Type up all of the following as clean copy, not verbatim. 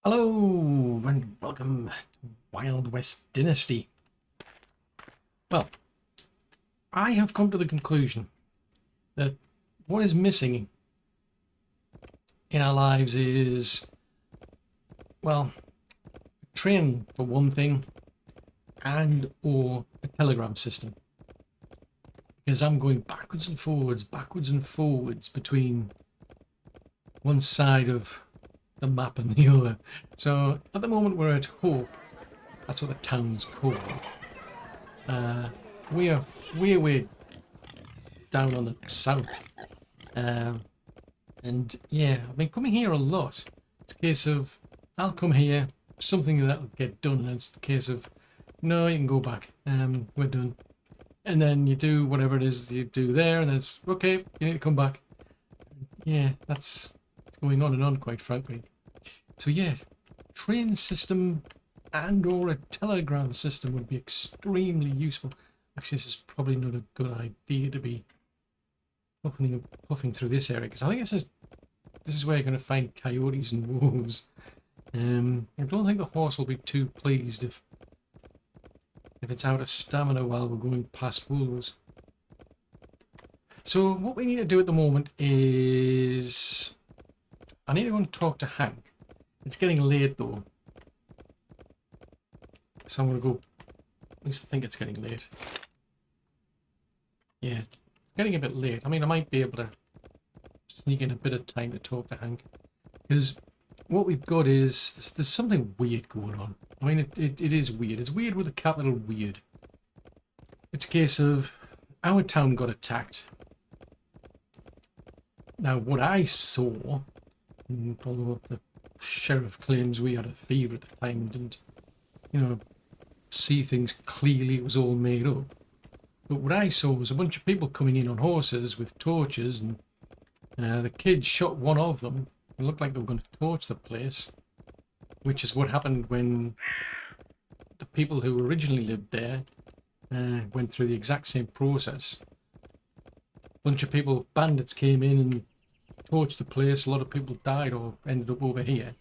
Hello and welcome to Wild West Dynasty. Well, I have come to the conclusion that what is missing in our lives is, well, a train for one thing and or a telegram system. Because I'm going backwards and forwards between one side of the map and the other. So at the moment we're at Hope. That's what the town's called. We are way down on the south. And yeah, I've been coming here a lot. It's a case of I'll come here, something that'll get done, and it's a case of no, you can go back. We're done. And then you do whatever it is you do there, and then it's okay, you need to come back. Yeah, that's going on and on, quite frankly. So yeah, train system and or a telegram system would be extremely useful. Actually, this is probably not a good idea to be puffing through this area, because I think this is where you're going to find coyotes and wolves. I don't think the horse will be too pleased if it's out of stamina while we're going past wolves. So what we need to do at the moment is I need to go and talk to Hank. It's getting late though, so I'm going to go. At least I think it's getting late. Yeah, it's getting a bit late. I mean, I might be able to sneak in a bit of time to talk to Hank, because what we've got is there's something weird going on. I mean, it is weird. It's weird with a capital weird. It's a case of our town got attacked. Now, what I saw, although the sheriff claims we had a fever at the time and didn't, see things clearly, it was all made up. But what I saw was a bunch of people coming in on horses with torches, and the kids shot one of them. It looked like they were going to torch the place, which is what happened when the people who originally lived there went through the exact same process. A bunch of people, bandits, came in and torched the place. A lot of people died or ended up over here.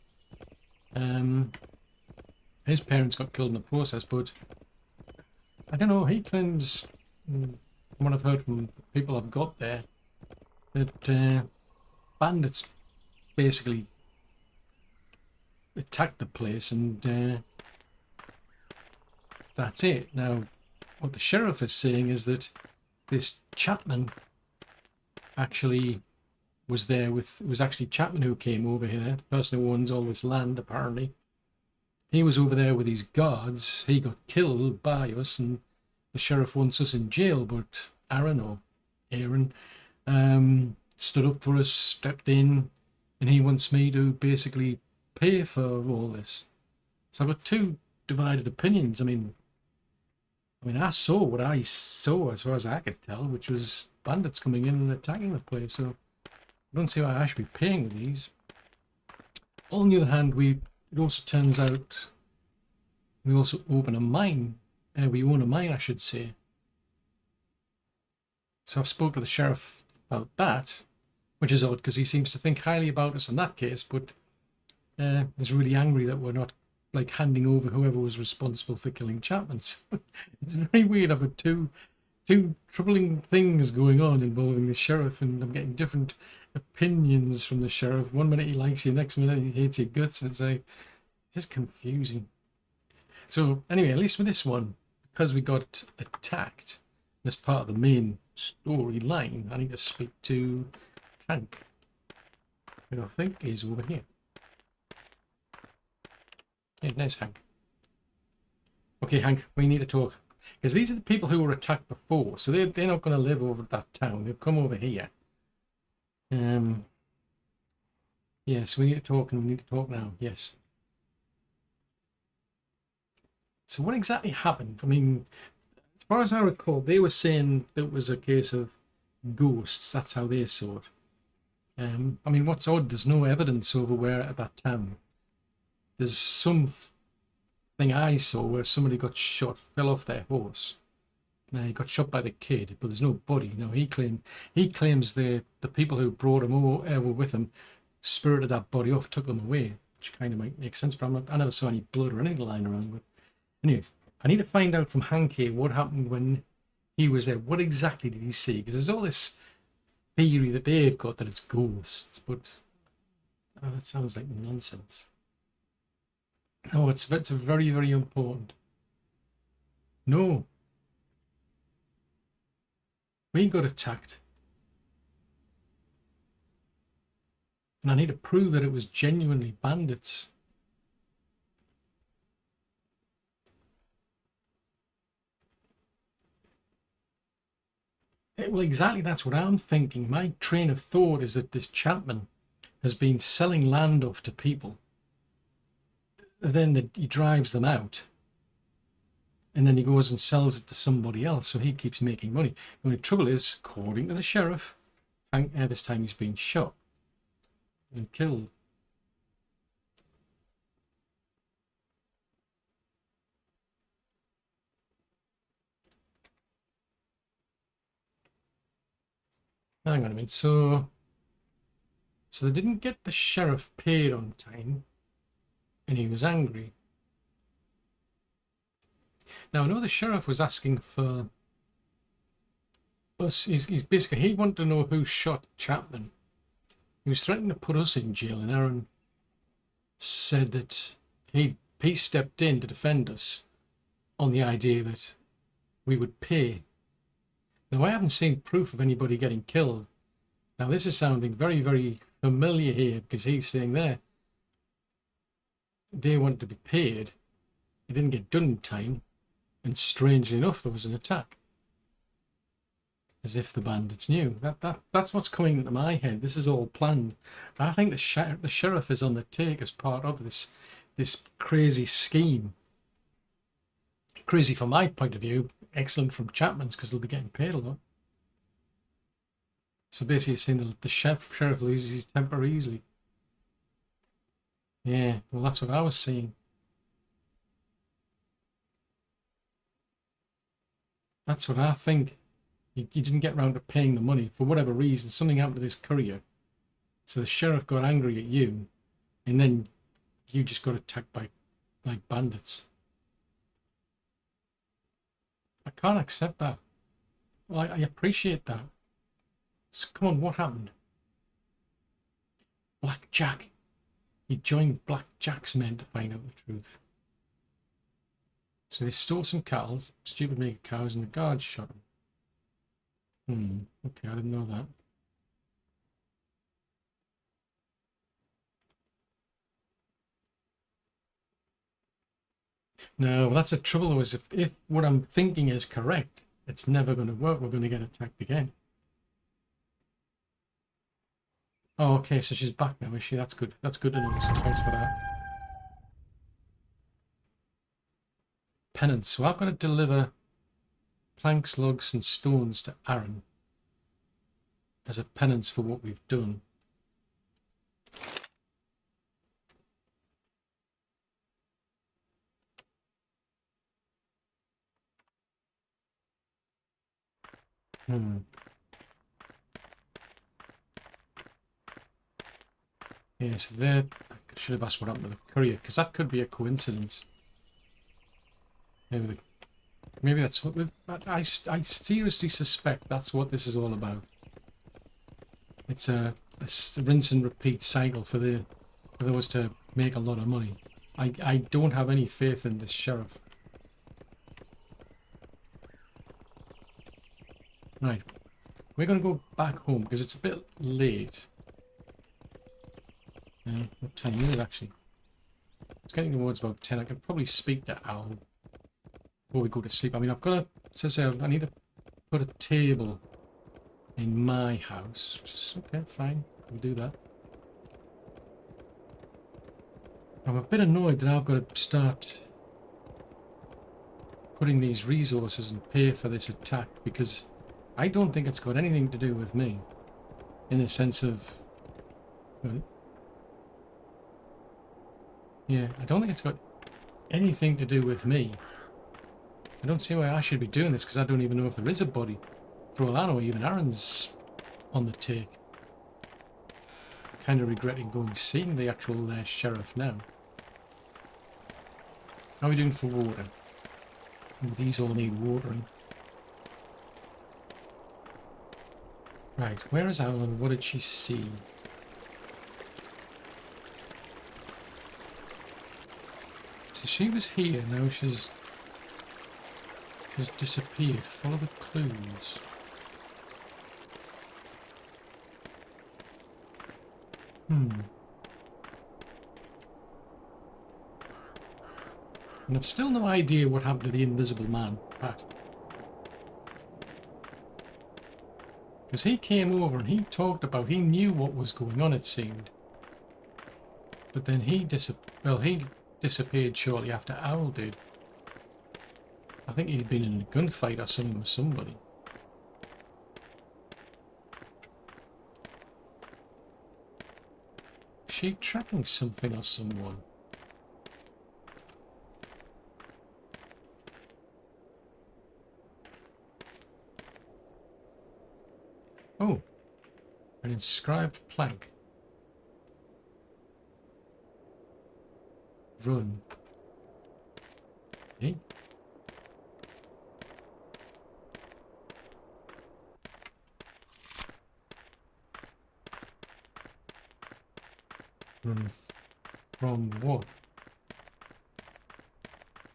His parents got killed in the process, but I don't know, he claims, from what I've heard from the people I've got there, that bandits basically attacked the place, and that's it. Now, what the sheriff is saying is that this Chapman actually was there with, it was actually Chapman who came over here, the person who owns all this land apparently. He was over there with his guards. He got killed by us, and the sheriff wants us in jail, but Aaron stood up for us, stepped in, and he wants me to basically pay for all this. So I've got two divided opinions. I mean, I saw what I saw as far as I could tell, which was bandits coming in and attacking the place. So I don't see why I should be paying these. On the other hand, it also turns out we also open a mine. We own a mine, I should say. So I've spoken to the sheriff about that, which is odd because he seems to think highly about us in that case, but is really angry that we're not like handing over whoever was responsible for killing Chapmans. It's very weird. I've had two troubling things going on involving the sheriff, and I'm getting different opinions from the sheriff. One minute he likes you, next minute he hates your guts, and it's like, it's just confusing. So anyway, at least with this one, because we got attacked as part of the main storyline, I need to speak to Hank, who I think is over here. Yeah, there's Hank. Okay, Hank, we need to talk. Because these are the people who were attacked before, so they're not going to live over at that town. They've come over here. Yes, we need to talk, and we need to talk now. Yes. So what exactly happened? I mean, as far as I recall, they were saying that it was a case of ghosts. That's how they saw it. I mean, what's odd, there's no evidence over where at that town. There's some thing I saw where somebody got shot, fell off their horse. Now, he got shot by the kid, but there's no body. No, he claims the people who brought him over with him spirited that body off, took them away. which kind of might make sense, but I never saw any blood or anything lying around. But anyway, I need to find out from Hanky what happened when he was there. What exactly did he see? Because there's all this theory that they've got that it's ghosts, but that sounds like nonsense. Oh, it's very, very important. No. We got attacked. And I need to prove that it was genuinely bandits. Well, exactly, that's what I'm thinking. My train of thought is that this Chapman has been selling land off to people. Then he drives them out. And then he goes and sells it to somebody else, so he keeps making money. The only trouble is, according to the sheriff, this time he's been shot and killed. Hang on a minute, so they didn't get the sheriff paid on time, and he was angry. Now I know the sheriff was asking for us. He's basically, he wanted to know who shot Chapman. He was threatening to put us in jail, and Aaron said that he stepped in to defend us on the idea that we would pay. Now I haven't seen proof of anybody getting killed. Now this is sounding very, very familiar here, because he's saying there they wanted to be paid. It didn't get done in time, and strangely enough there was an attack. As if the bandits knew. That's what's coming into my head. This is all planned. I think the sheriff is on the take as part of this crazy scheme. Crazy from my point of view. Excellent from Chapman's, because they'll be getting paid a lot. So basically, it's saying that the sheriff loses his temper easily. Yeah, well, that's what I was seeing. That's what I think. You didn't get round to paying the money for whatever reason. Something happened to this courier, so the sheriff got angry at you, and then you just got attacked by like bandits. I can't accept that. Well, I appreciate that. So come on, what happened? Black Jack. He joined Black Jack's men to find out the truth. So they stole some cattle, stupid mega cows, and the guards shot him. Okay, I didn't know that. No, well, that's the trouble though, is if what I'm thinking is correct, it's never going to work. We're going to get attacked again. Oh, okay, so she's back now, is she? That's good. That's good to know, so thanks for that. Penance. So I've got to deliver planks, logs, and stones to Aaron as a penance for what we've done. Yeah, so there, I should have asked what happened to the courier, because that could be a coincidence. Maybe that's what. I seriously suspect that's what this is all about. It's a rinse and repeat cycle for those to make a lot of money. I don't have any faith in this sheriff. Right, we're going to go back home because it's a bit late. What time is it actually? It's getting towards about 10. I could probably speak to Al before we go to sleep. I mean, I've got to, I need to put a table in my house, which is okay, fine, we'll do that. I'm a bit annoyed that I've got to start putting these resources and pay for this attack, because I don't think it's got anything to do with me, in the sense of, yeah, I don't think it's got anything to do with me. I don't see why I should be doing this, because I don't even know if there is a body. For all I know, even Aaron's on the take. kind of regretting going seeing the actual sheriff now. How are we doing for water? These all need watering. Right, where is Alan? What did she see? So she was here, now she's disappeared. Follow the clues. And I've still no idea what happened to the invisible man, Pat. Because he came over and he talked about, he knew what was going on, it seemed. But then he disappeared shortly after Owl did. I think he'd been in a gunfight or something with somebody. Is she tracking something or someone? Oh, an inscribed plank. Run. Hey. Run from what?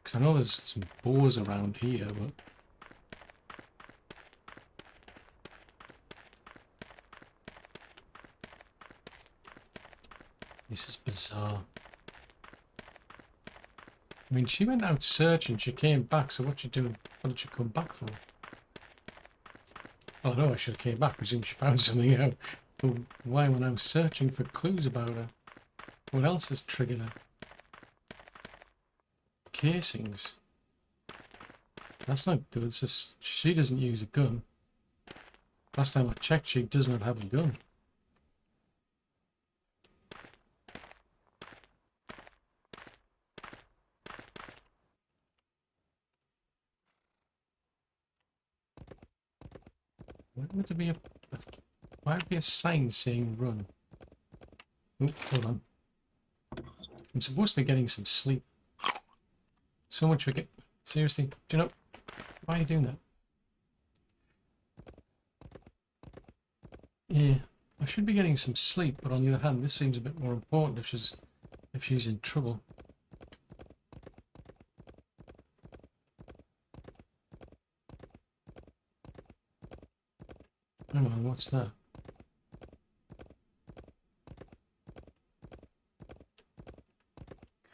Because I know there's some boars around here, but... This is bizarre. I mean, she went out searching, she came back, so what you doing? What did she come back for? Oh no, I should have came back, presume she found something out. But why when I was searching for clues about her? What else has triggered her? Casings. That's not good, so she doesn't use a gun. Last time I checked, she does not have a gun. Why would there be why would there be a sign saying run? Oh, hold on. I'm supposed to be getting some sleep. So much for seriously, do you know why are you doing that? Yeah, I should be getting some sleep, but on the other hand, this seems a bit more important if she's in trouble. Hang on, what's that?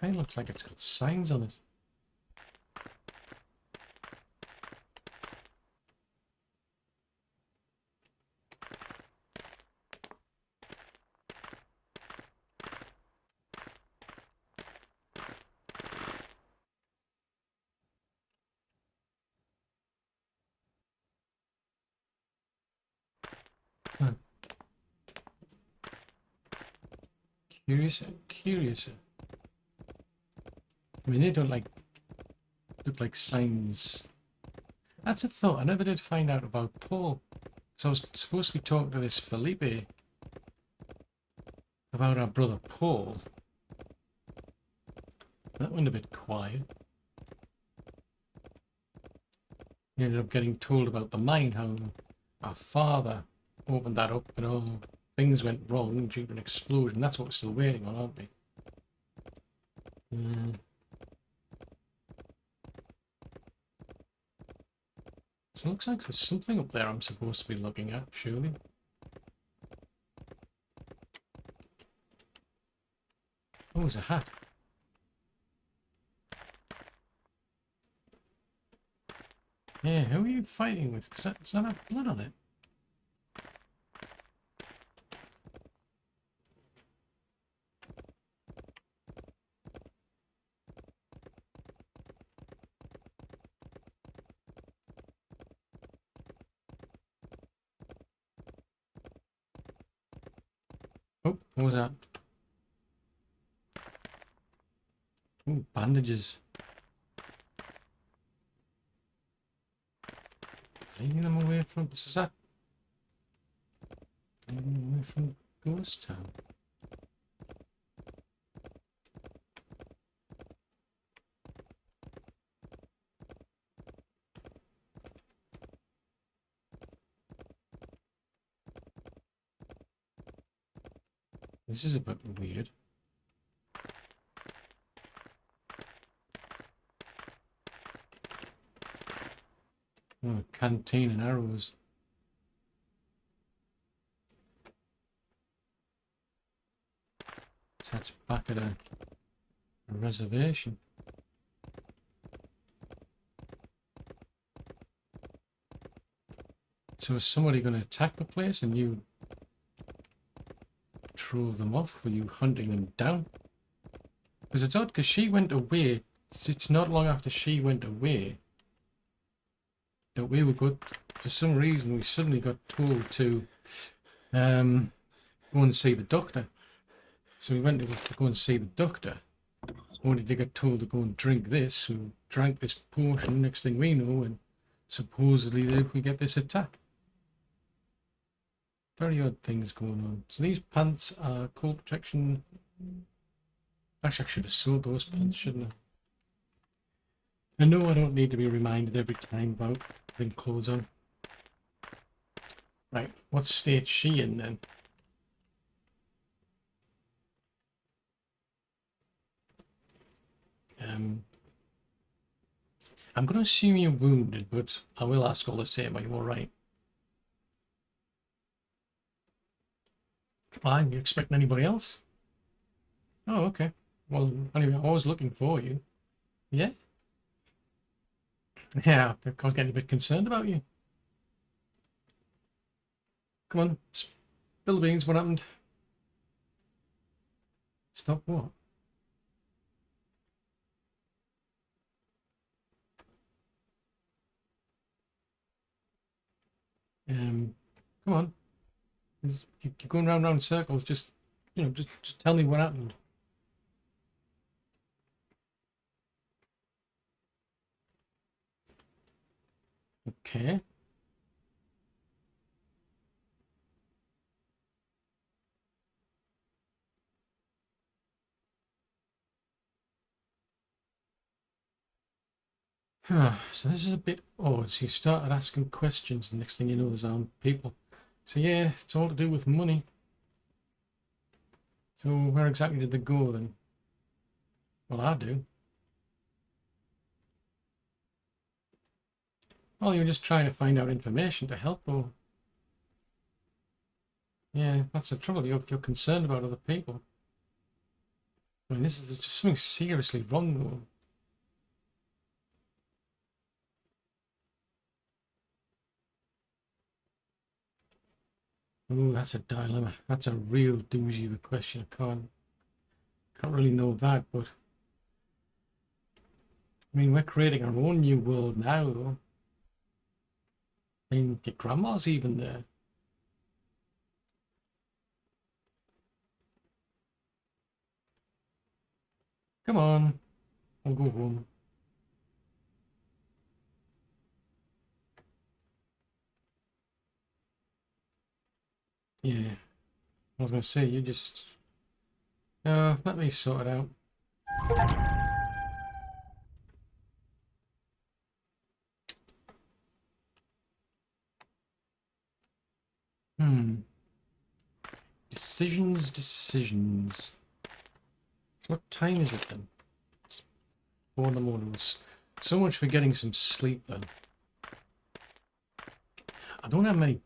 Kind of looks like it's got signs on it. Huh. Curious. I mean, they don't look like signs. That's a thought. I never did find out about Paul. So I was supposed to be talking to this Felipe about our brother Paul. That went a bit quiet. We ended up getting told about the mine, how our father opened that up and all things went wrong due to an explosion. That's what we're still waiting on, aren't we? So it looks like there's something up there I'm supposed to be looking at, surely. Oh, there's a hat. Yeah, who are you fighting with? Because does that have blood on it? Oh, what was that? Ooh, bandages. Leading them away from... Is that? Leading them away from Ghost Town. This is a bit weird. Oh, canteen and arrows. So that's back at a reservation. So is somebody going to attack the place and you drove them off? Were you hunting them down? Because it's odd, because she went away. It's not long after she went away that we were good. For some reason, we suddenly got told to go and see the doctor. So we went to go and see the doctor. Only to get told to go and drink this. We drank this potion. Next thing we know, and supposedly we get this attack. Very odd things going on. So these pants are cold protection. Actually, I should have sold those pants, shouldn't I? I know I don't need to be reminded every time about putting clothes on. Right, what state's she in then? I'm going to assume you're wounded, but I will ask all the same. Are you alright? Fine, you expecting anybody else? Oh, okay. Well, anyway, I was looking for you. Yeah? Yeah, I was getting a bit concerned about you. Come on, spill the beans, what happened? Stop what? Come on. You're going round in circles. Just, you know, just tell me what happened. Okay. So this is a bit odd. So you started asking questions, the next thing you know there's armed people. So yeah, it's all to do with money. So where exactly did they go then? Well, I do. Well, you're just trying to find out information to help, or... Yeah, that's the trouble. You're concerned about other people. I mean, there's just something seriously wrong though. Oh, that's a dilemma. That's a real doozy of a question. I can't really know that, but I mean, we're creating our own new world now, though. I mean, your grandma's even there. Come on, I'll go home. Yeah, I was going to say, you just... let me sort it out. Decisions. So what time is it then? It's 4 in the morning. So much for getting some sleep then. I don't have many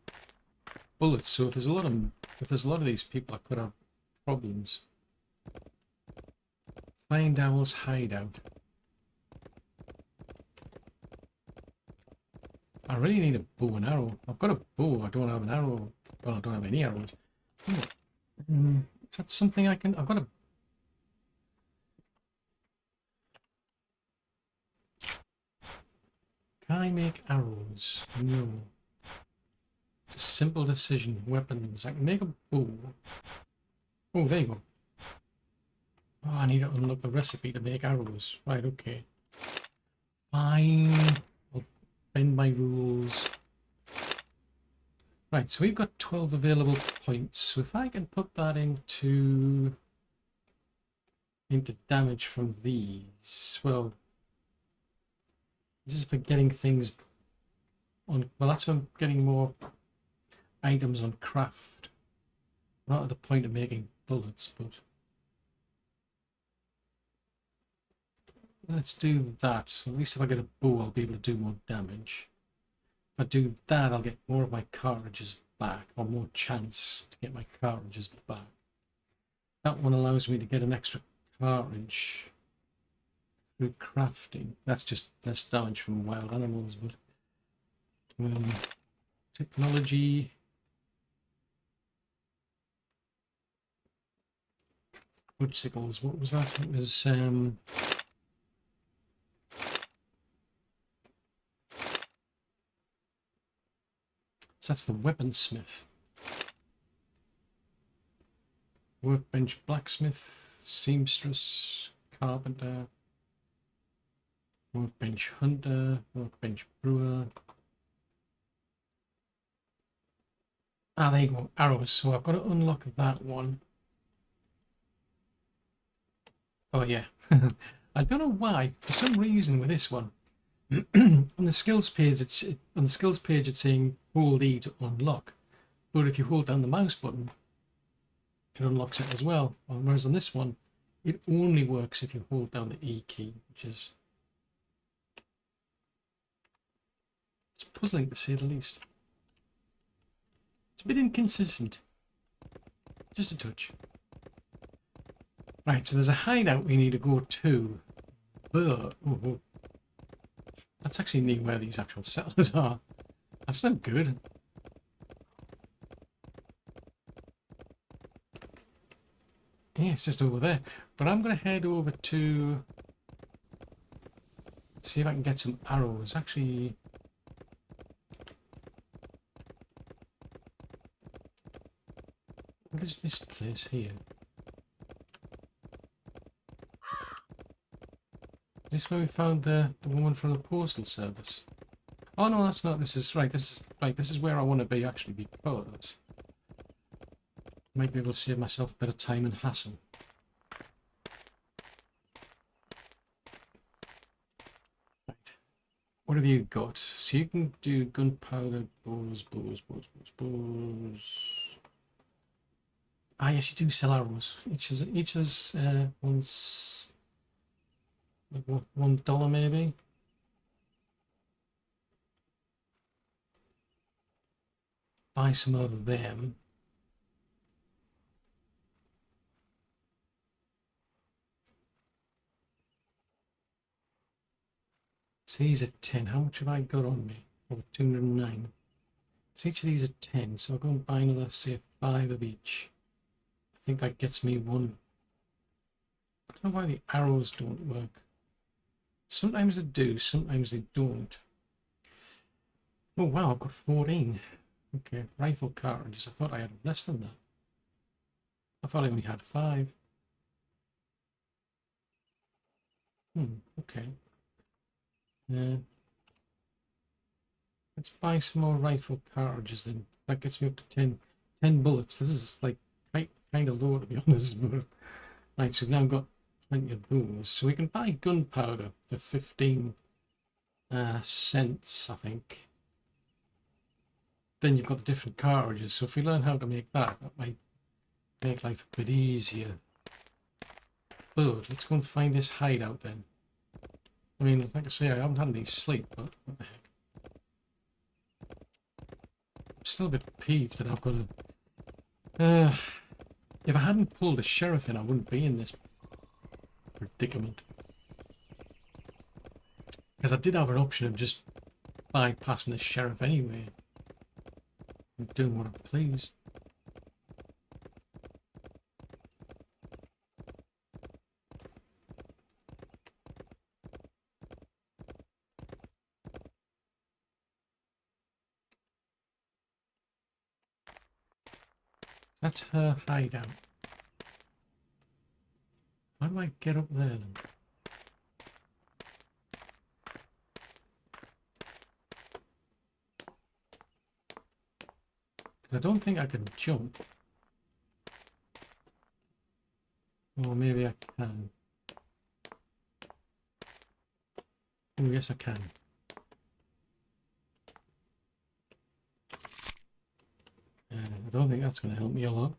bullets, so if there's a lot of these people, I could have problems. Find Owl's hideout. I really need a bow and arrow. I've got a bow, I don't have an arrow. Well, I don't have any arrows. Is that something I can... I've got a... Can I make arrows? No. It's a simple decision. Weapons. I can make a bow. Oh, there you go. Oh, I need to unlock the recipe to make arrows. Right, okay. Fine. I'll bend my rules. Right, so we've got 12 available points. So if I can put that into damage from these, well, this is for getting things on. Well, that's for getting more items on craft. Not at the point of making bullets, but let's do that. So at least if I get a bow, I'll be able to do more damage. If I do that, I'll get more of my cartridges back, or more chance to get my cartridges back. That one allows me to get an extra cartridge through crafting. That's just less damage from wild animals, but technology. Woodsickles, what was that? It was so that's the weaponsmith. Workbench blacksmith, seamstress, carpenter, workbench hunter, workbench brewer. Ah, there you go, arrows. So I've got to unlock that one. Oh yeah. I don't know why. For some reason with this one, on the skills page, it's saying hold E to unlock. But if you hold down the mouse button, it unlocks it as well. Whereas on this one, it only works if you hold down the E key, which is it's puzzling to say the least. It's a bit inconsistent. Just a touch. Right, so there's a hideout we need to go to. But that's actually near where these actual settlers are. That's not good. Yeah, it's just over there. But I'm going to head over to see if I can get some arrows. Actually, what is this place here? Is this where we found the woman from the postal service? Oh no, that's not. This is right. This is where I want to be actually, because I might be able to save myself a bit of time and hassle. Right. What have you got? So you can do gunpowder, bows. Ah yes, you do sell arrows. Each is once. Like $1 maybe. Buy some of them. So these are 10. How much have I got on me? Oh, 209. So each of these are 10. So I'll go and buy another, say, 5 of each. I think that gets me one. I don't know why the arrows don't work. Sometimes they do, sometimes they don't. Oh wow, I've got 14. Okay, rifle cartridges. I thought I had less than that. I thought I only had 5. Okay. Let's buy some more rifle cartridges then. That gets me up to 10 bullets. This is like kind of low to be honest. Right, so we've now got plenty of those. So we can buy gunpowder for 15 cents, I think. Then you've got the different cartridges. So if we learn how to make that, that might make life a bit easier. But let's go and find this hideout then. I mean, like I say, I haven't had any sleep, but what the heck. I'm still a bit peeved that I've got to... if I hadn't pulled the sheriff in, I wouldn't be in this predicament. Because I did have an option of just bypassing the sheriff anyway. And doing what I please. That's her hideout. How do I get up there then? Because I don't think I can jump. Or maybe I can. Oh yes I can. I don't think that's going to help me a lot.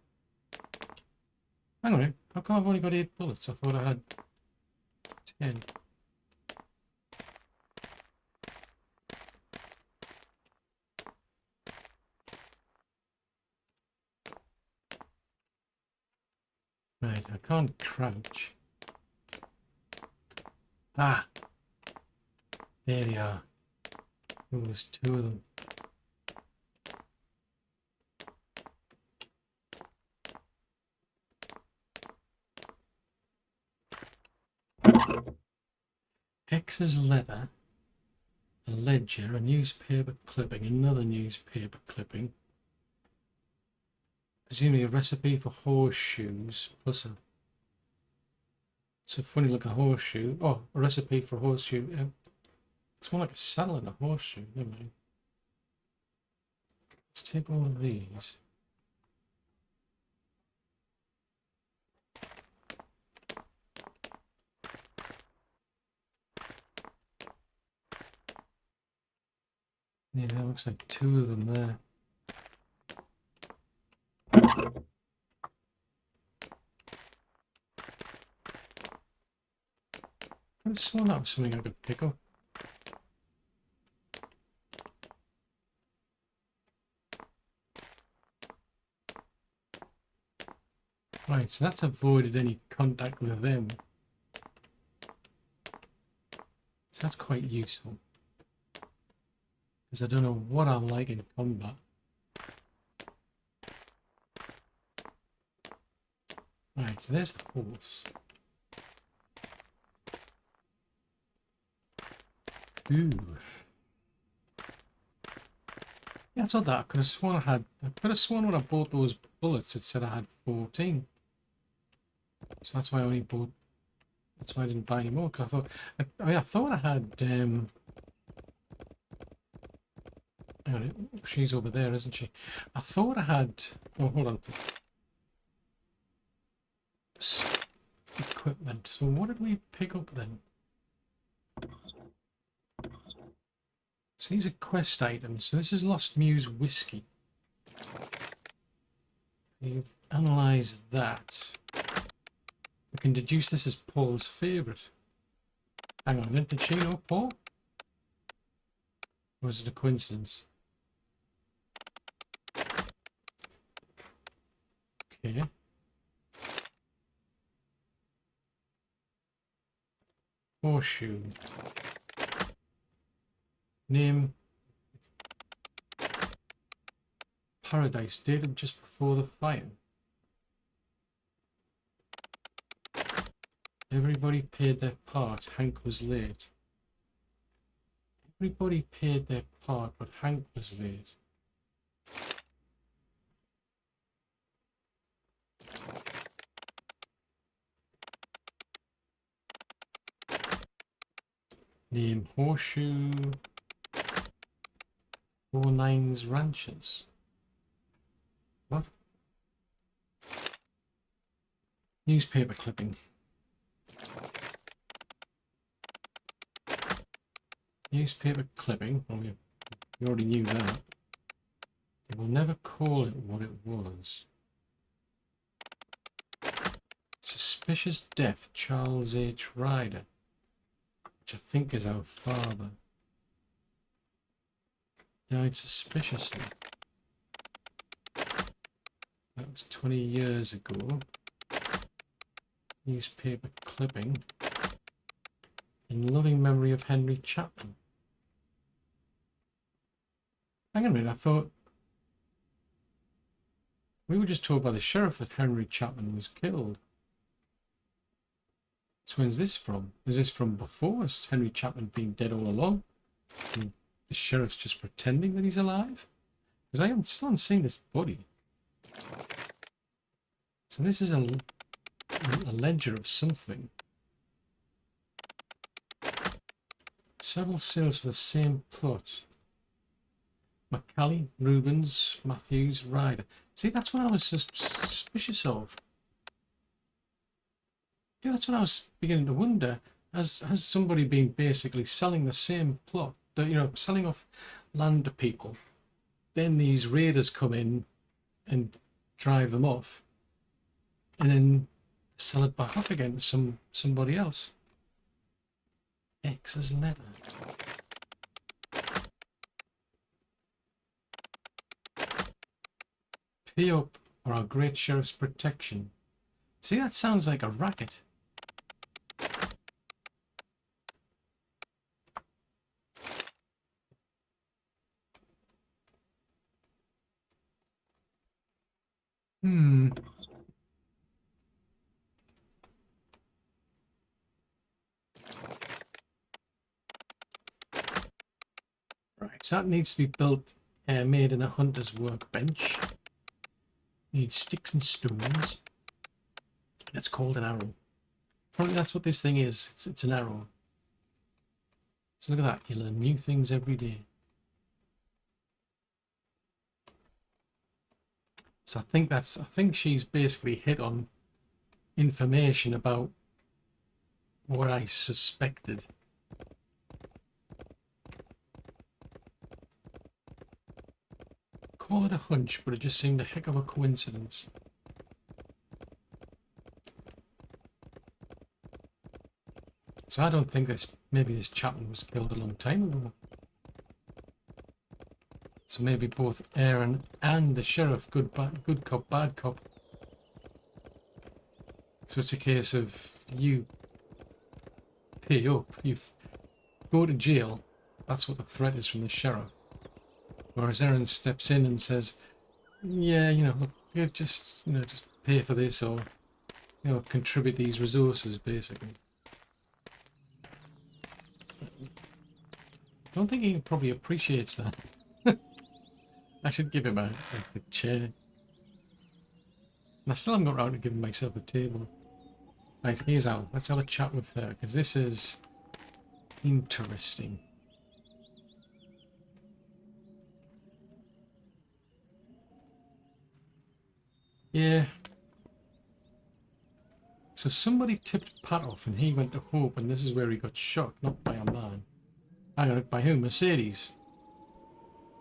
Hang on a minute. How come I've only got 8 bullets? I thought I had 10. Right, I can't crouch. Ah! There they are. Oh, there's 2 of them. X's leather, a ledger, a newspaper clipping, another newspaper clipping. Presumably a recipe for horseshoes, plus a... It's a funny looking horseshoe. Oh, a recipe for a horseshoe. It's more like a saddle and a horseshoe. Never mind. Let's take all of these. Yeah, that looks like 2 of them there. I just saw that was something I could pick up. Right, so that's avoided any contact with them. So that's quite useful. Because I don't know what I'm like in combat. Right, so there's the horse. Ooh. Yeah, it's odd that. I could have sworn when I bought those bullets it said I had 14. So that's why I only bought, that's why I didn't buy any more, because I thought I had, hang on, she's over there, isn't she? I thought I had, oh, hold on. Equipment. So what did we pick up then? So these are quest items. So this is Lost Muse Whiskey. We've analysed that. We can deduce this as Paul's favourite. Hang on a minute, did she know Paul? Or is it a coincidence? Okay. Horseshoe. Name. Paradise, dated just before the fire. Everybody paid their part, Hank was late. Everybody paid their part, but Hank was late. Name Horseshoe. 49's Ranches. What? Newspaper clipping. Newspaper clipping. Oh, we already knew that. They will never call it what it was. Suspicious death, Charles H. Ryder, which I think is our father. Died suspiciously. That was 20 years ago. Newspaper clipping. In loving memory of Henry Chapman. Hang on a minute, I thought we were just told by the sheriff that Henry Chapman was killed. So when's this from? Is this from before? Is Henry Chapman being dead all along? And the sheriff's just pretending that he's alive? Because I still haven't seen this body. So this is a ledger of something. Several sales for the same plot. McCallie, Rubens, Matthews, Ryder. See, that's what I was suspicious of. Yeah, that's what I was beginning to wonder. Has somebody been basically selling the same plot? You know, selling off land to people. Then these raiders come in and drive them off. and then sell it back off again to somebody else. X's letter. Pay up or our great sheriff's protection. See, that sounds like a racket. Right, so that needs to be built, made in a hunter's workbench. Needs sticks and stones. And it's called an arrow. Probably that's what this thing is. It's an arrow. So look at that. You learn new things every day. So I think she's basically hit on information about what I suspected. Call it a hunch, but it just seemed a heck of a coincidence. So I don't think maybe this chaplain was killed a long time ago. So maybe both Aaron and the sheriff, good cop, bad cop. So it's a case of you pay up, you go to jail. That's what the threat is from the sheriff. Whereas Aaron steps in and says, "Yeah, look, you just pay for this, or contribute these resources, basically." I don't think he probably appreciates that. I should give him a chair. And I still haven't got around to giving myself a table. Right, here's Al. Let's have a chat with her, because this is interesting. Yeah. So somebody tipped Pat off and he went to Hope, and this is where he got shot, not by a man. Hang on, by who? Mercedes.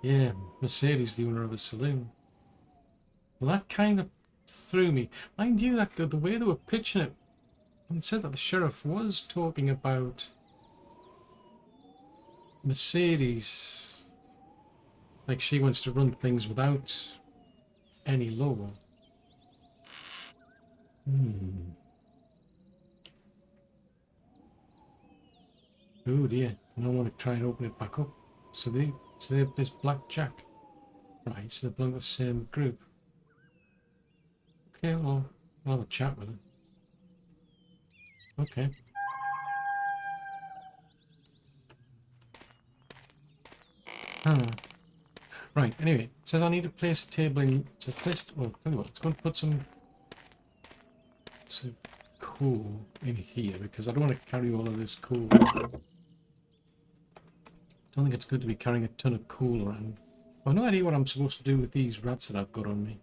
Yeah, Mercedes, the owner of a saloon. Well, that kind of threw me. Mind you, that the way they were pitching it, and said that the sheriff was talking about Mercedes, like she wants to run things without any law. Oh dear, I don't want to try and open it back up. So they have this blackjack. Right, so they belong to the same group. Okay, well, I'll have a chat with them. Okay. Right, anyway, it says I need to place a table in. It says place. Well, tell you what, it's going to put some coal in here because I don't want to carry all of this coal. Don't think it's good to be carrying a ton of coal around. I've no idea what I'm supposed to do with these rats that I've got on me.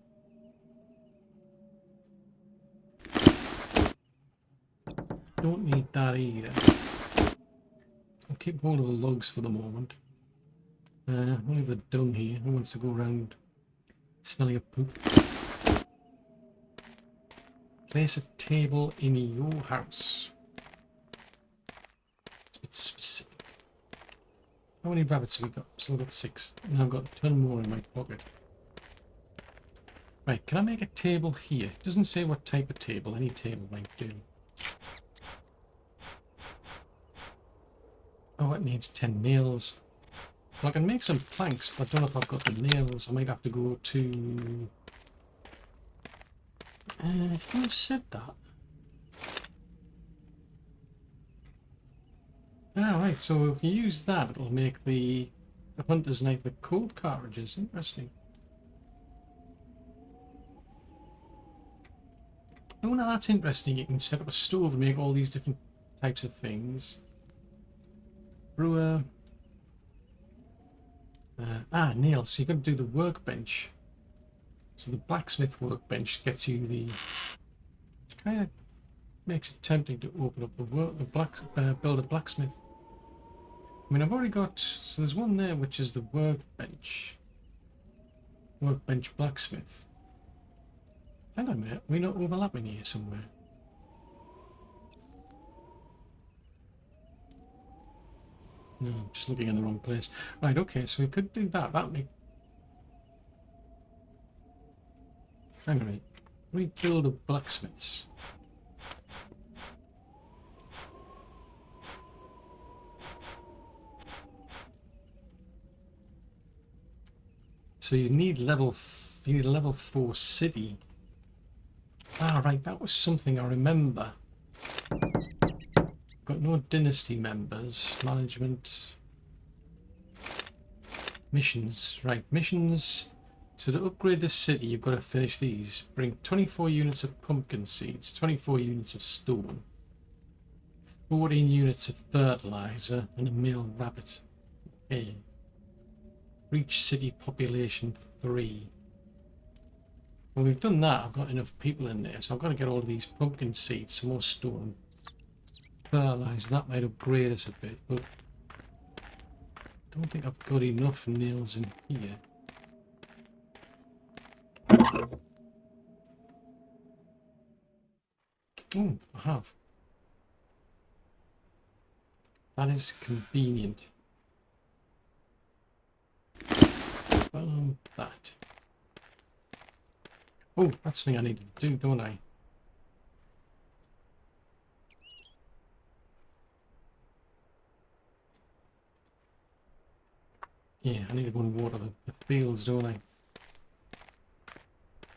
Don't need that either. I'll keep hold of the logs for the moment. I'll leave the dung here. Who wants to go around smelling of poop? Place a table in your house. It's a bit specific. How many rabbits have we got? Still got 6. And I've got a ton more in my pocket. Right, can I make a table here? It doesn't say what type of table. Any table might do. Oh, it needs 10 nails. Well, I can make some planks, but I don't know if I've got the nails. I might have to go to... who said that? Ah, right, so if you use that, it'll make the hunter's knife with cold cartridges. Interesting. Oh, now that's interesting. You can set up a stove and make all these different types of things. Brewer. Nails. So you've got to do the workbench. So the blacksmith workbench gets you the... Which kind of makes it tempting to open up build a blacksmith. I mean, I've already got... So there's one there which is the workbench. Workbench blacksmith. Hang on a minute, we're not overlapping here somewhere. No, I'm just looking in the wrong place. Right, okay, so we could do that. That make... Hang on a minute. Rebuild the blacksmiths. So you need you need a level 4 city. Ah, right, that was something I remember. Got no dynasty members. Management. Missions. Right, missions. So to upgrade the city, you've got to finish these. Bring 24 units of pumpkin seeds, 24 units of stone, 14 units of fertilizer, and a male rabbit. Okay. Reach city population 3. Well, we've done that. I've got enough people in there, so I've got to get all of these pumpkin seeds, some more stone, fertilizer. That might upgrade us a bit, but I don't think I've got enough nails in here. Oh, I have. That is convenient. That. Oh, that's something I need to do, don't I? Yeah, I need to go and water the fields, don't I?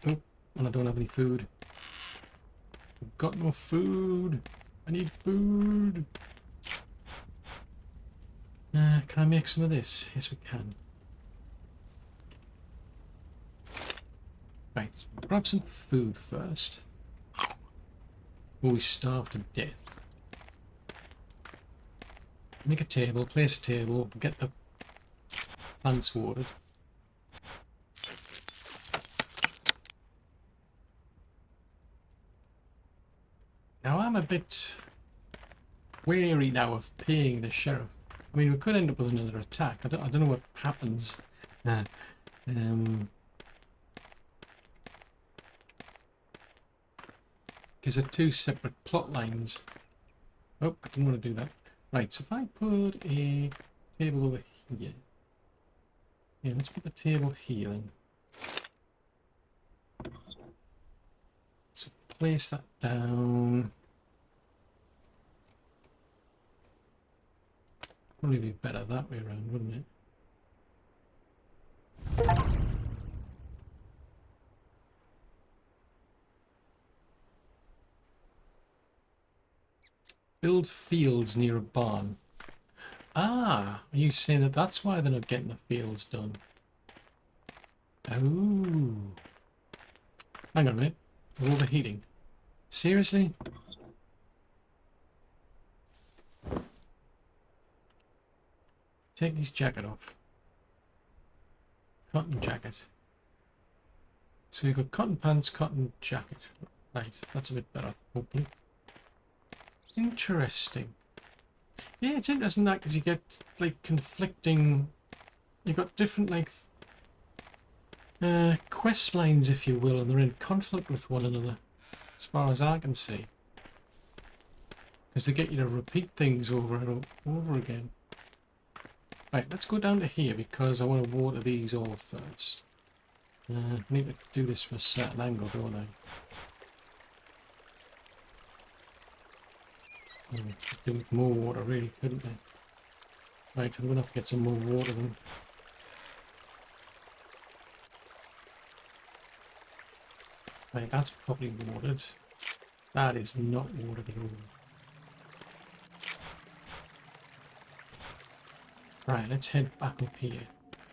Oh, and I don't have any food. I've got no food. I need food. Can I make some of this? Yes, we can. Right, grab some food first. Before we starve to death. Make a table, place a table, get the plants watered. Now I'm a bit wary now of paying the sheriff. I mean, we could end up with another attack. I don't know what happens. Because they're two separate plot lines. Oh, I didn't want to do that. Right, so if I put a table over here. Yeah, let's put the table here then. So place that down. Probably be better that way around, wouldn't it? Build fields near a barn. Ah, are you saying that that's why they're not getting the fields done? Oh. Hang on a minute. We're overheating. Seriously? Take his jacket off. Cotton jacket. So you've got cotton pants, cotton jacket. Right, that's a bit better, hopefully. Interesting. Yeah, it's interesting that because you get like conflicting. You've got different like quest lines, if you will, and they're in conflict with one another, as far as I can see. Because they get you to repeat things over and over again. Right, let's go down to here because I want to water these all first. I need to do this from a certain angle, don't I? Do with more water, really, couldn't I? Right, I'm going to have to get some more water then. Right, that's probably watered. That is not watered at all. Right, let's head back up here.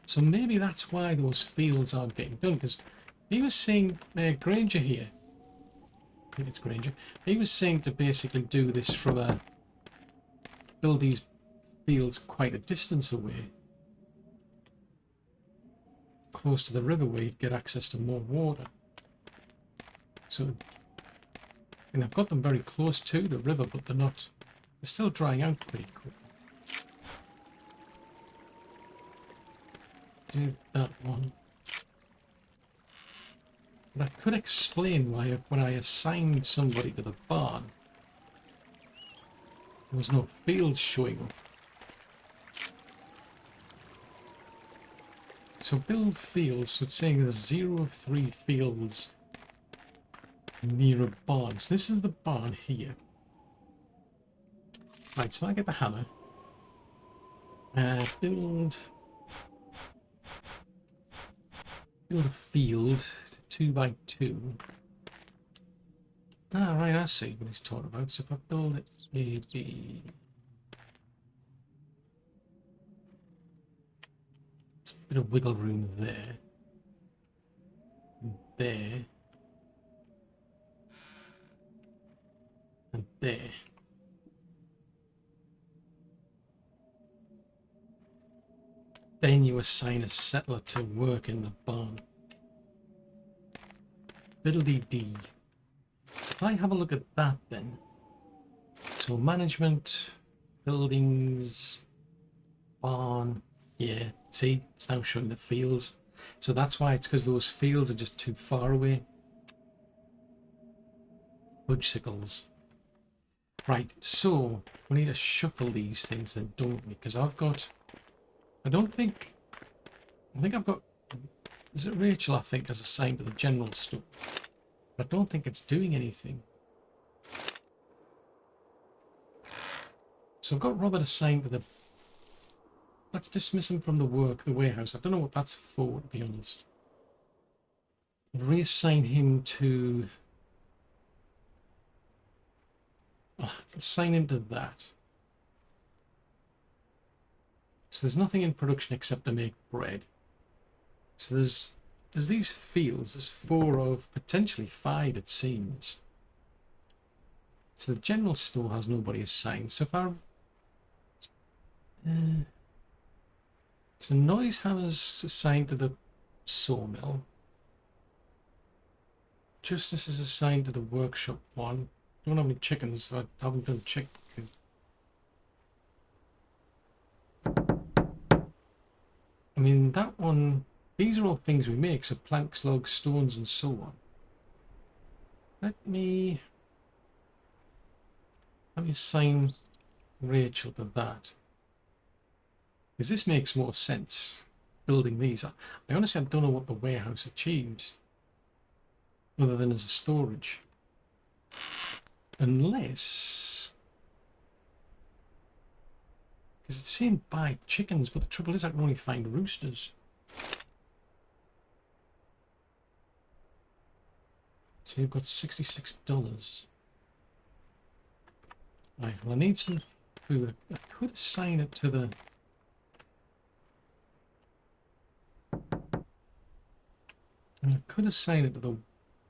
So maybe that's why those fields aren't getting done, because he was saying, Granger here, I think it's Granger, he was saying to basically do this from a, build these fields quite a distance away, close to the river where you'd get access to more water. So, and I've got them very close to the river, but they're still drying out pretty quick. Do that one. But I could explain why when I assigned somebody to the barn, there was no fields showing up. So build fields, so it's saying there's 0 of 3 fields near a barn. So this is the barn here. Right, so I get the hammer. Build a field, 2 by 2. Ah, right, I see what he's talking about. So if I build it, maybe... There's a bit of wiggle room there. And there. And there. Then you assign a settler to work in the barn. Fiddle-dee-dee. So if I have a look at that then. So management, buildings, barn. Yeah, see, it's now showing the fields. So that's why it's because those fields are just too far away. Fudgesicles. Right, so we need to shuffle these things then, don't we? Because I've got... I think I've got... Is it Rachel, I think, as assigned to the general store? But I don't think it's doing anything. So I've got Robert assigned to the... Let's dismiss him from the warehouse. I don't know what that's for, to be honest. Reassign him to... assign him to that. So there's nothing in production except to make bread. So there's these fields. There's 4 of potentially 5, it seems. So the general store has nobody assigned. So if I... so Noise Hammer's assigned to the sawmill. Justice is assigned to the workshop one. Don't have any chickens, so I haven't done chicken. I mean, that one... These are all things we make, so planks, logs, stones, and so on. Let me assign Rachel to that. Because this makes more sense, building these. I honestly don't know what the warehouse achieves, other than as a storage. Unless... Because it's saying buy chickens, but the trouble is I can only find roosters. So you've got $66. Right, well I need some food. I could assign it to the... I could assign it to the...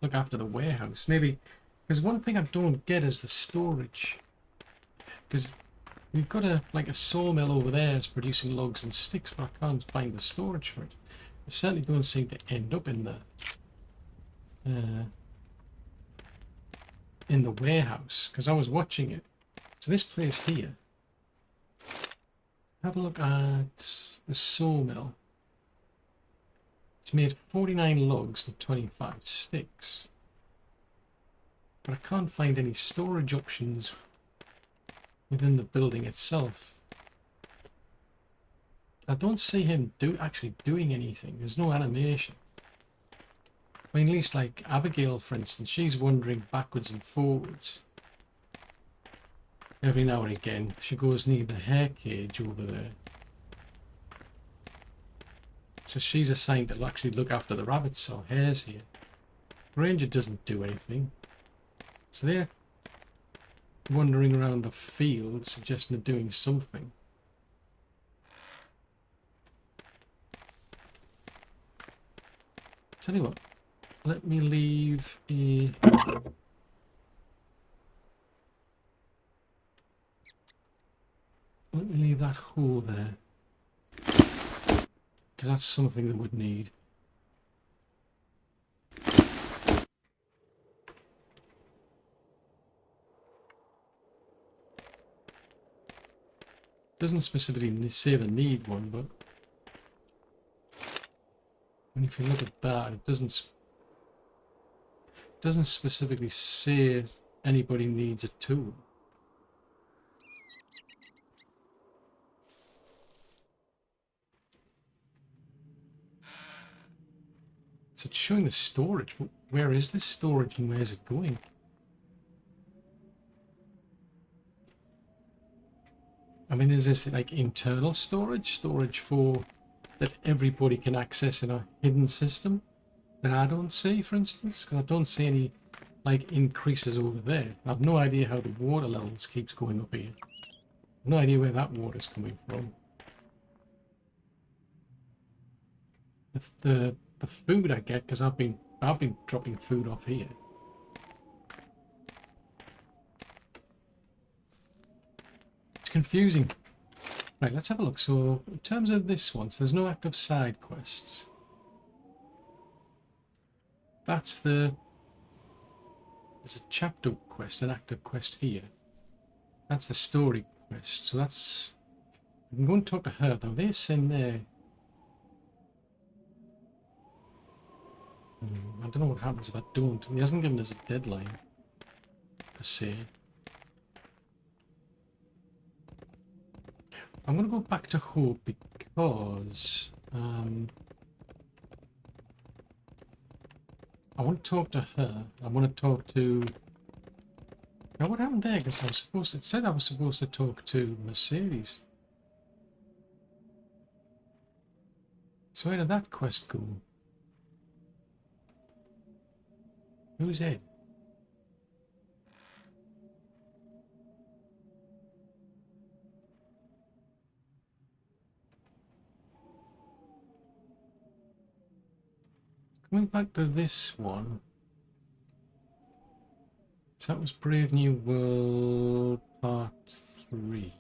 Look after the warehouse. Maybe... Because one thing I don't get is the storage. Because we've got a sawmill over there is producing logs and sticks, but I can't find the storage for it. They certainly don't seem to end up in the warehouse, because I was watching it. So this place here, have a look at the sawmill. It's made 49 logs and 25 sticks. But I can't find any storage options within the building itself. I don't see him actually doing anything. There's no animation. I mean, at least like Abigail, for instance, she's wandering backwards and forwards. Every now and again, she goes near the hair cage over there. So she's assigned to actually look after the rabbits or hares here. Ranger doesn't do anything. So they're wandering around the field, suggesting they're doing something. Tell you what, let me leave a... Let me leave that hole there. Because that's something that would need. Doesn't specifically say they need one, but and if you look at that, it doesn't. doesn't specifically say anybody needs a tool. So it's showing the storage, but where is this storage and where is it going? I mean, is this like internal storage for that everybody can access in a hidden system that I don't see, for instance? Because I don't see any like increases over there. I have no idea how the water levels keeps going up here. No idea where that water's coming from. The food I get, because I've been dropping food off here. It's confusing. Right, let's have a look. So in terms of this one, so there's no active side quests. That's there's a chapter quest, an active quest here. That's the story quest. So that's, I can go and talk to her. Now this in there. I don't know what happens if I don't. He hasn't given us a deadline, per se. I'm going to go back to Hope because I want to talk to her. I want to talk to... Now what happened there? Because I was supposed to... It said I was supposed to talk to Mercedes. So where did that quest go? Who's Ed? Coming back to this one. So that was Brave New World Part 3.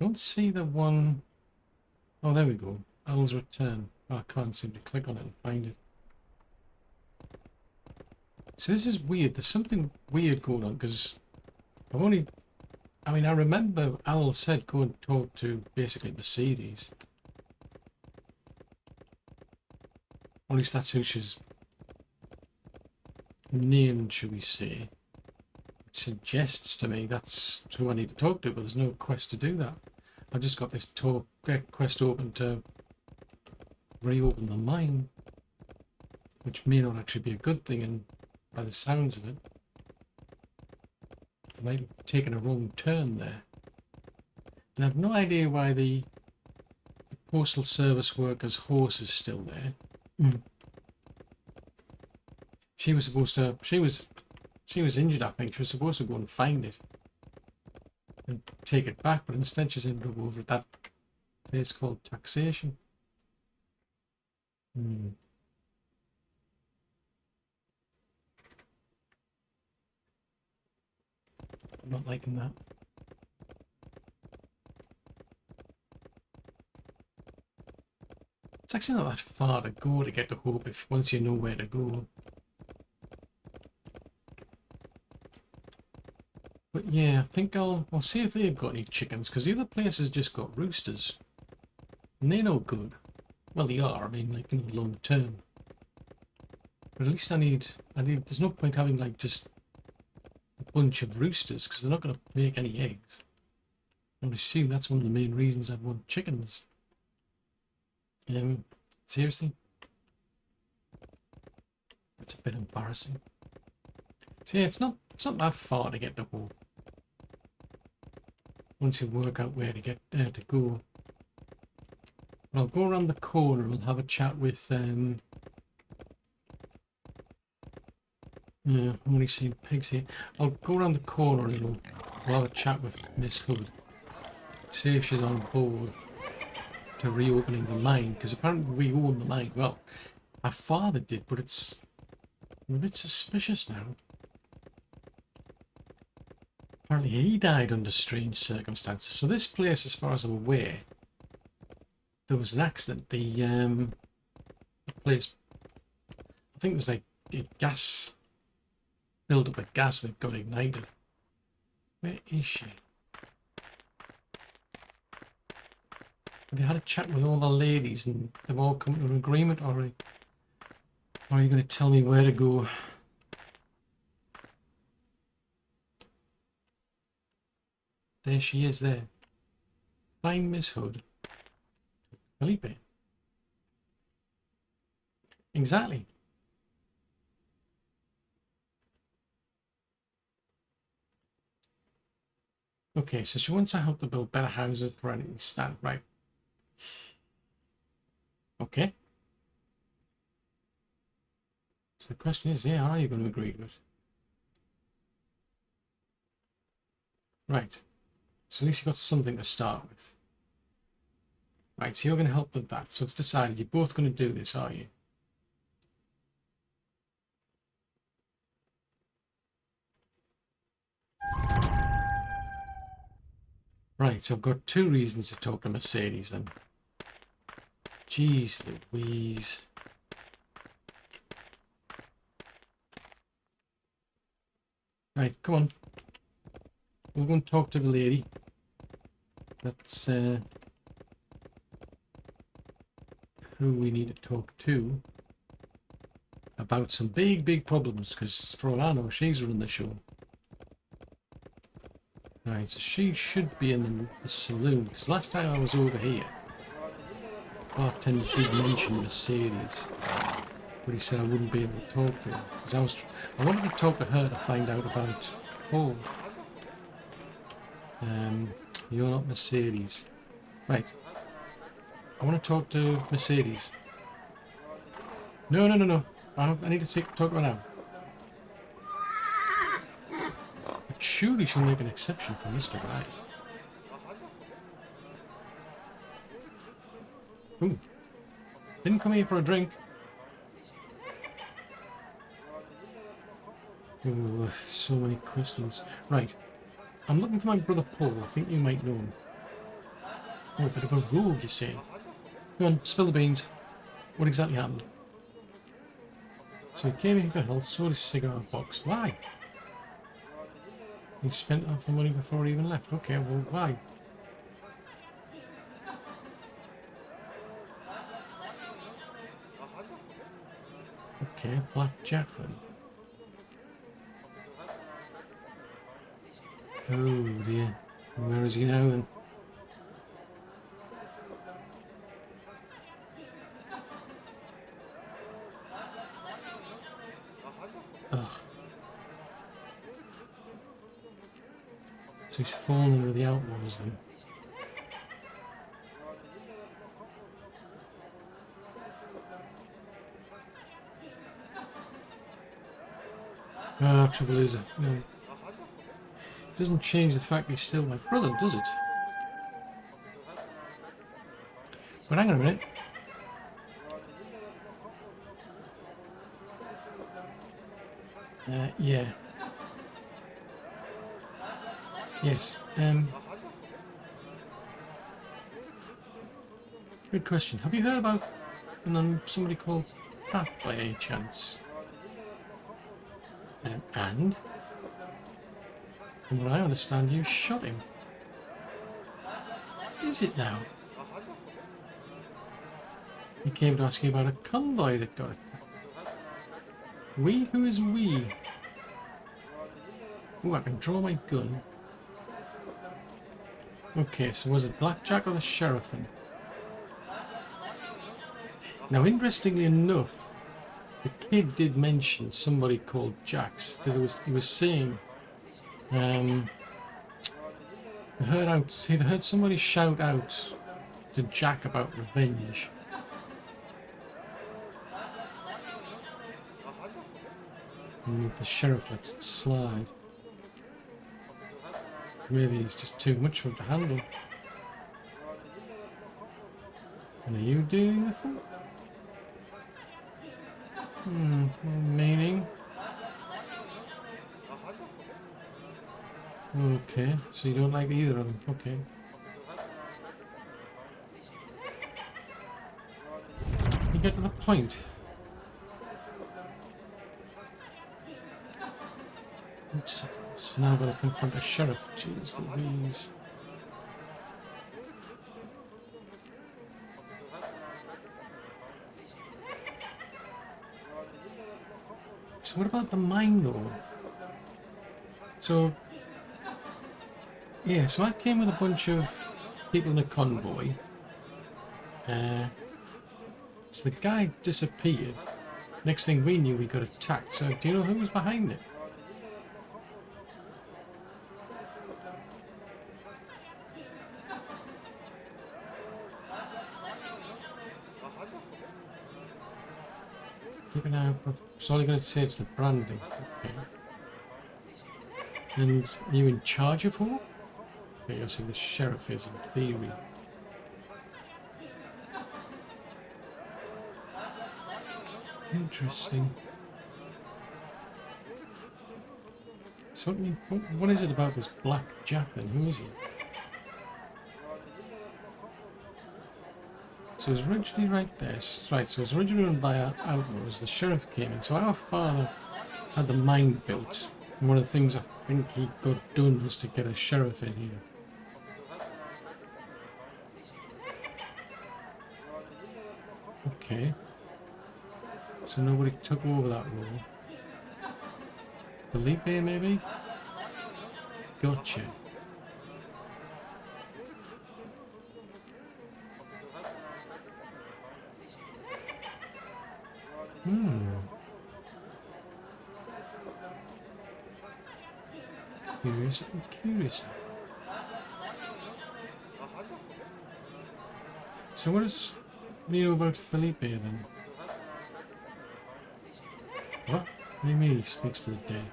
Don't see the one... Oh, there we go. Al's Return. Oh, I can't seem to click on it and find it. So this is weird. There's something weird going on because I've only... I mean, I remember Al said go and talk to basically Mercedes. Or at least that's who she's named, should we say. Which suggests to me that's who I need to talk to, but there's no quest to do that. I've just got this quest open to reopen the mine, which may not actually be a good thing, and by the sounds of it, I might have taken a wrong turn there. And I have no idea why the Postal Service worker's horse is still there. She was supposed to... She was injured, I think. She was supposed to go and find it and take it back, but instead she's ended up over at that place called Taxation. I'm not liking that. It's actually not that far to go to get to Hope if once you know where to go. But yeah, I think I'll see if they've got any chickens, because the other place has just got roosters. And they're no good. Well, they are, I mean, like, in the long term. But at least I need, there's no point having, like, just a bunch of roosters, because they're not going to make any eggs. I would assume that's one of the main reasons I'd want chickens. Seriously? It's a bit embarrassing. So yeah, it's not that far to get to Hope. Once you work out where to get there to go. But I'll go around the corner and have a chat with yeah, I'm only seeing pigs here. I'll go around the corner and we'll have a chat with Miss Hood. See if she's on board to reopening the mine, because apparently we own the mine. Well, our father did, but I'm a bit suspicious now. Apparently he died under strange circumstances. So this place, as far as I'm aware, there was an accident. The place, I think it was like a gas, build up a gas that got ignited. Where is she? Have you had a chat with all the ladies and they've all come to an agreement, or are you going to tell me where to go? There she is there. Find Miss Hood. Felipe. Exactly. Okay, so she wants to help to build better houses for any stand, right? Okay. So the question is, yeah, are you going to agree to it? Right. So at least you've got something to start with. Right, so you're going to help with that. So it's decided you're both going to do this, are you? Right, so I've got 2 reasons to talk to Mercedes then. Jeez Louise. Right, come on. We'll go and talk to the lady. That's who we need to talk to about some big problems, because for all I know, she's running the show. Right, so she should be in the saloon, because last time I was over here, bartender did mention Mercedes, but he said I wouldn't be able to talk to her, because I wanted to talk to her to find out about Paul. You're not Mercedes. Right. I want to talk to Mercedes. No. I need to talk to her now. But surely she'll make an exception for Mr. Right. Ooh. Didn't come here for a drink. Ooh, so many questions. Right. I'm looking for my brother Paul. I think you might know him. Oh, a bit of a rogue, you say. Go on, spill the beans. What exactly happened? So he came here for health, sold his cigarette box. Why? He spent half the money before he even left. Okay, well, why? Okay, blackjack then. Oh dear. Where is he now then? Ugh. So he's fallen with the outlaws then. Ah, trouble is, no. Doesn't change the fact he's still my brother, does it? But hang on a minute. Yeah. Yes. Good question. Have you heard about somebody called Pat by any chance? And? From what I understand, you shot him. Is it now? He came to ask you about a convoy that got attacked. We? Who is we? Oh, I can draw my gun. Okay, so was it Blackjack or the sheriff then? Now, interestingly enough, the kid did mention somebody called Jax, because he was saying, I heard somebody shout out to Jack about revenge. And the sheriff lets it slide. Maybe it's just too much for him to handle. And are you dealing with him? Meaning? Okay, so you don't like either of them. Okay. You get to the point. Oops. So now I've got to confront a sheriff. Jeez Louise. So what about the mine though? So, yeah, so I came with a bunch of people in a convoy. So the guy disappeared. Next thing we knew, we got attacked. So do you know who was behind it? So all you're going to say it's the branding. Okay. And are you in charge of who? Okay, you're saying the sheriff is in theory. Interesting. So what is it about this black Jap then? Who is he? So it was originally right there. Right, so it was originally run by our outlaws. The sheriff came in. So our father had the mine built. And one of the things I think he got done was to get a sheriff in here. Okay. So nobody took over that role. Felipe, maybe? Gotcha. Curious and curious. So what do you know about Felipe then? What? What do you mean he speaks to the dead?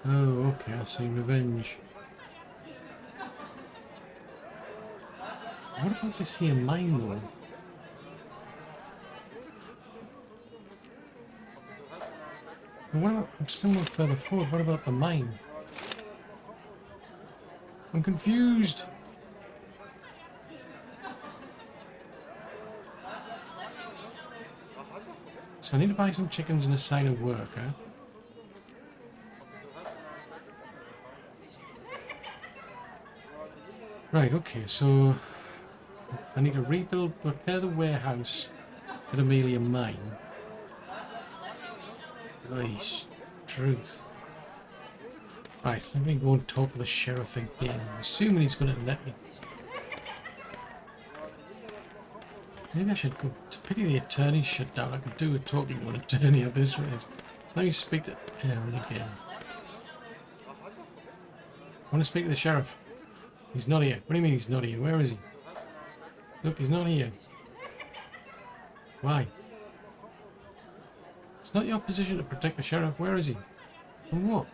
Oh, okay, I see. Revenge. What about this here mine though? And what about, I'm still not further forward, what about the mine? I'm confused. So I need to buy some chickens and a sign of work, huh? Right, okay, so I need to repair the warehouse at Amelia Mine. Nice. Truth. Right, let me go and talk to the sheriff again. I'm assuming he's going to let me. Maybe I should go. To pity the attorney shut down. I could do with talking to an attorney at this rate. Let me speak to Aaron again. I want to speak to the sheriff. He's not here. What do you mean he's not here? Where is he? Look, he's not here. Why? It's not your position to protect the sheriff. Where is he? And what?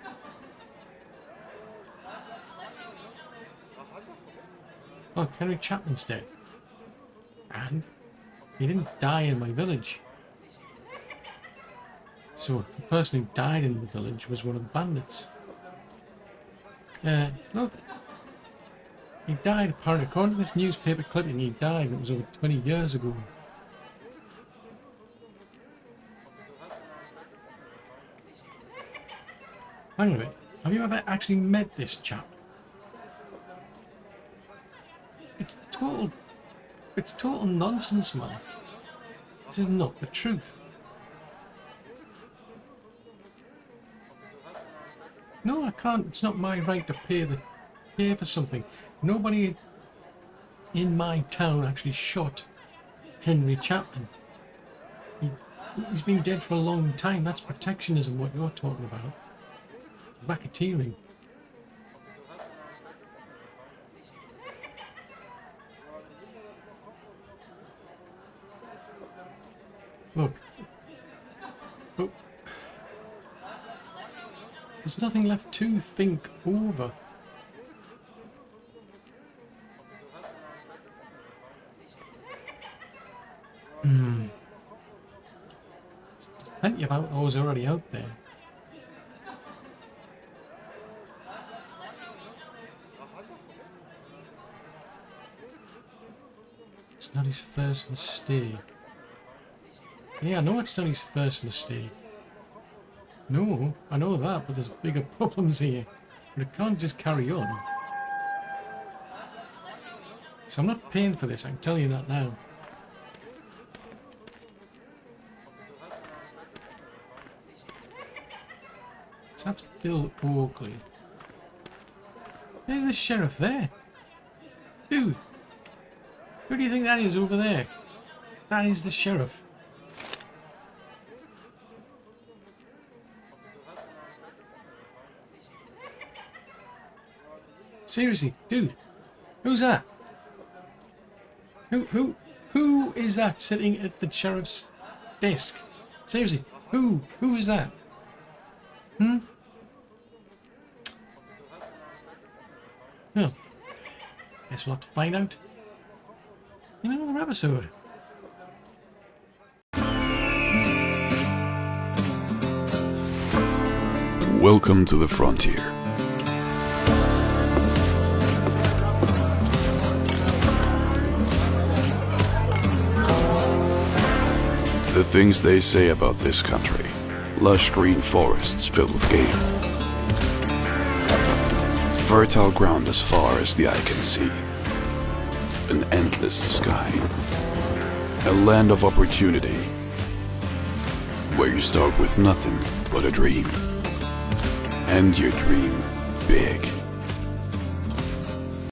Look, Henry Chapman's dead. And he didn't die in my village. So the person who died in the village was one of the bandits. Look. He died, apparently. According to this newspaper clipping, he died. It was over 20 years ago. Hang on a minute. Have you ever actually met this chap? It's total nonsense, man. This is not the truth. No, I can't. It's not my right to pay for something. Nobody in my town actually shot Henry Chapman. He's been dead for a long time. That's protectionism, what you're talking about. Racketeering. Look. Oh. There's nothing left to think over. There's plenty of outlaws already out there. It's not his first mistake. Yeah, I know it's not his first mistake. No, I know that, but there's bigger problems here. But it can't just carry on. So I'm not paying for this, I can tell you that now. So that's Bill Oakley. There's the sheriff there. Dude, who do you think that is over there? That is the sheriff. Seriously, dude, who's that? Who is that sitting at the sheriff's desk? Seriously, who is that? Well, guess we'll have to find out in another episode. Welcome to the frontier. The things they say about this country. Lush green forests filled with game. Fertile ground as far as the eye can see. An endless sky. A land of opportunity. Where you start with nothing but a dream. And your dream big.